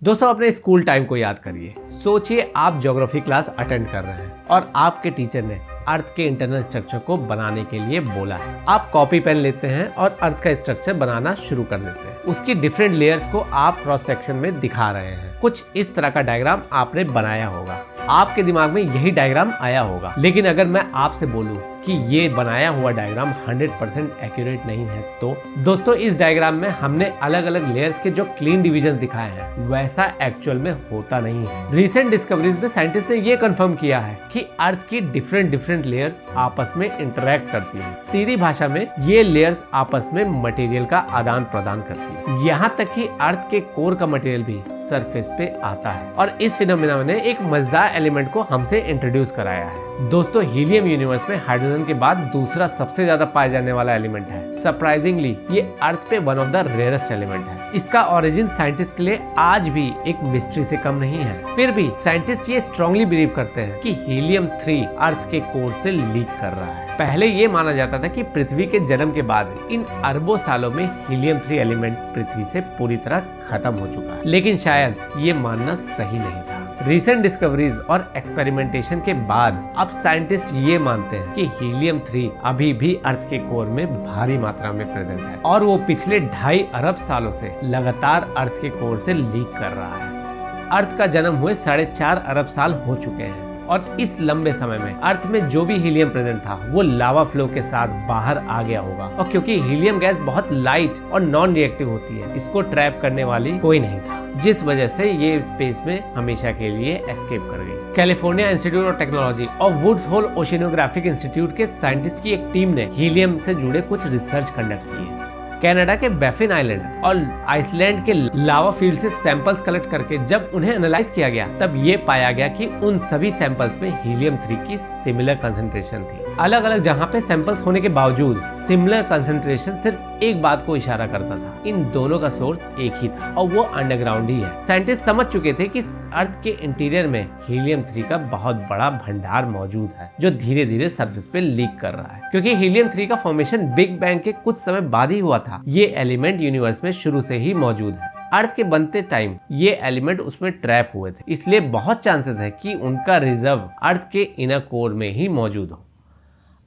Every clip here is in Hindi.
दोस्तों अपने स्कूल टाइम को याद करिए। सोचिए आप ज्योग्राफी क्लास अटेंड कर रहे हैं और आपके टीचर ने अर्थ के इंटरनल स्ट्रक्चर को बनाने के लिए बोला है। आप कॉपी पेन लेते हैं और अर्थ का स्ट्रक्चर बनाना शुरू कर देते हैं। उसकी डिफरेंट लेयर्स को आप क्रॉस सेक्शन में दिखा रहे हैं। कुछ इस तरह का डायग्राम आपने बनाया होगा। आपके दिमाग में यही डायग्राम आया होगा। लेकिन अगर मैं आपसे बोलूं कि ये बनाया हुआ डायग्राम 100% एक्यूरेट नहीं है तो दोस्तों इस डायग्राम में हमने अलग अलग लेयर्स के जो क्लीन डिविजन दिखाए हैं वैसा एक्चुअल में होता नहीं है। रिसेंट डिस्कवरीज में साइंटिस्ट ने ये कंफर्म किया है कि अर्थ की डिफरेंट लेयर्स आपस में इंटरेक्ट करती हैं। सीधी भाषा में ये लेयर्स आपस में मटेरियल का आदान प्रदान करती है। यहाँ तक कि अर्थ के कोर का मटेरियल भी सरफेस पे आता है और इस फिनोमेना ने एक मजेदार एलिमेंट को हमसे इंट्रोड्यूस कराया है। दोस्तों हीलियम यूनिवर्स में हाइड्रोजन के बाद दूसरा सबसे ज्यादा पाया जाने वाला एलिमेंट है। सरप्राइजिंगली ये अर्थ पे one of the rarest element है। इसका ओरिजिन साइंटिस्ट के लिए आज भी एक मिस्ट्री से कम नहीं है। फिर भी साइंटिस्ट ये स्ट्रांगली बिलीव करते हैं कि हीलियम 3 अर्थ के कोर से लीक कर रहा है। पहले ये माना जाता था कि पृथ्वी के जन्म के बाद इन अरबों सालों में हीलियम 3 एलिमेंट पृथ्वी से पूरी तरह खत्म हो चुका है, लेकिन शायद ये मानना सही नहीं था। रिसेंट डिस्कवरीज और एक्सपेरिमेंटेशन के बाद अब साइंटिस्ट ये मानते हैं कि हीलियम 3 अभी भी अर्थ के कोर में भारी मात्रा में प्रेजेंट है और वो पिछले 2.5 अरब सालों से लगातार अर्थ के कोर से लीक कर रहा है। अर्थ का जन्म हुए 4.5 अरब साल हो चुके हैं और इस लंबे समय में अर्थ में जो भी हीलियम प्रेजेंट था वो लावा फ्लो के साथ बाहर आ गया होगा। और क्योंकि हीलियम गैस बहुत लाइट और नॉन रिएक्टिव होती है, इसको ट्रैप करने वाली कोई नहीं था, जिस वजह से ये स्पेस में हमेशा के लिए एस्केप कर गई। कैलिफोर्निया इंस्टीट्यूट ऑफ टेक्नोलॉजी और वुड्स होल ओशिनोग्राफिक इंस्टीट्यूट के साइंटिस्ट की एक टीम ने हीलियम से जुड़े कुछ रिसर्च कंडक्ट किए। कनाडा के बैफिन आइलैंड और आइसलैंड के लावा फील्ड से सैंपल्स कलेक्ट करके जब उन्हें एनालाइज किया गया तब ये पाया गया कि उन सभी सैंपल्स में हीलियम 3 की सिमिलर कंसंट्रेशन थी। अलग अलग जगह पे सैंपल्स होने के बावजूद सिमिलर कंसंट्रेशन सिर्फ एक बात को इशारा करता था, इन दोनों का सोर्स एक ही था और वो अंडरग्राउंड ही है। साइंटिस्ट समझ चुके थे कि अर्थ के इंटीरियर में हीलियम 3 का बहुत बड़ा भंडार मौजूद है जो धीरे धीरे सरफेस पे लीक कर रहा है। क्योंकि हीलियम 3 का फॉर्मेशन बिग बैंग के कुछ समय बाद ही हुआ था, ये एलिमेंट यूनिवर्स में शुरू से ही मौजूद है। अर्थ के बनते टाइम ये एलिमेंट उसमें ट्रैप हुए थे, इसलिए बहुत चांसेस है कि उनका रिजर्व अर्थ के इनर कोर में ही मौजूद हो।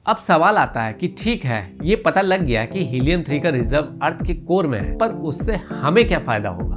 अब सवाल आता है कि ठीक है, ये पता लग गया कि हीलियम 3 का रिजर्व अर्थ के कोर में है, पर उससे हमें क्या फायदा होगा?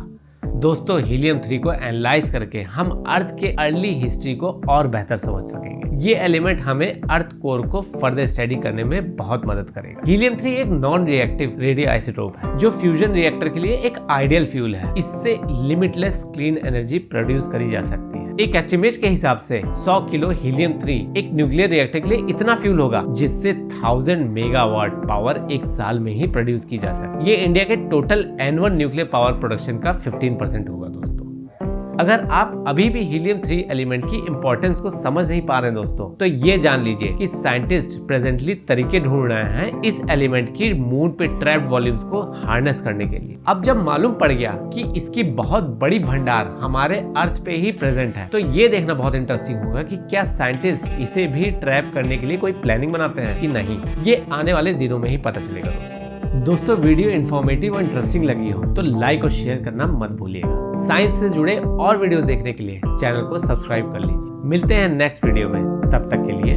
दोस्तों हीलियम 3 को एनालाइज करके हम अर्थ के अर्ली हिस्ट्री को और बेहतर समझ सकेंगे। ये एलिमेंट हमें अर्थ कोर को फर्दर स्टडी करने में बहुत मदद करेगा। हीलियम 3 एक नॉन रिएक्टिव रेडियो आइसोटोप है जो फ्यूजन रिएक्टर के लिए एक आइडियल फ्यूल है। इससे लिमिटलेस क्लीन एनर्जी प्रोड्यूस करी जा सकती है। एक एस्टिमेट के हिसाब से 100 किलो हीलियम 3 एक न्यूक्लियर रिएक्टर के लिए इतना फ्यूल होगा जिससे 1000 मेगावाट पावर एक साल में ही प्रोड्यूस की जा सकती है। ये इंडिया के total annual nuclear power production का 15% होगा। दोस्तों अगर आप अभी भी हीलियम 3 एलिमेंट की इंपॉर्टेंस को समझ नहीं पा रहे हैं दोस्तों, तो ये जान लीजिए कि साइंटिस्ट प्रेजेंटली तरीके ढूंढ रहे हैं इस एलिमेंट की मून पे ट्रैप्ड वॉल्यूम्स को हार्नेस करने के लिए। अब जब मालूम पड़ गया कि इसकी बहुत बड़ी भंडार हमारे अर्थ पे ही प्रेजेंट है, तो ये देखना बहुत इंटरेस्टिंग होगा कि क्या साइंटिस्ट इसे भी ट्रैप करने के लिए कोई प्लानिंग बनाते हैं कि नहीं। ये आने वाले दिनों में ही पता चलेगा। दोस्तों वीडियो इन्फॉर्मेटिव और इंटरेस्टिंग लगी हो तो लाइक और शेयर करना मत भूलिएगा। साइंस से जुड़े और वीडियोस देखने के लिए चैनल को सब्सक्राइब कर लीजिए। मिलते हैं नेक्स्ट वीडियो में, तब तक के लिए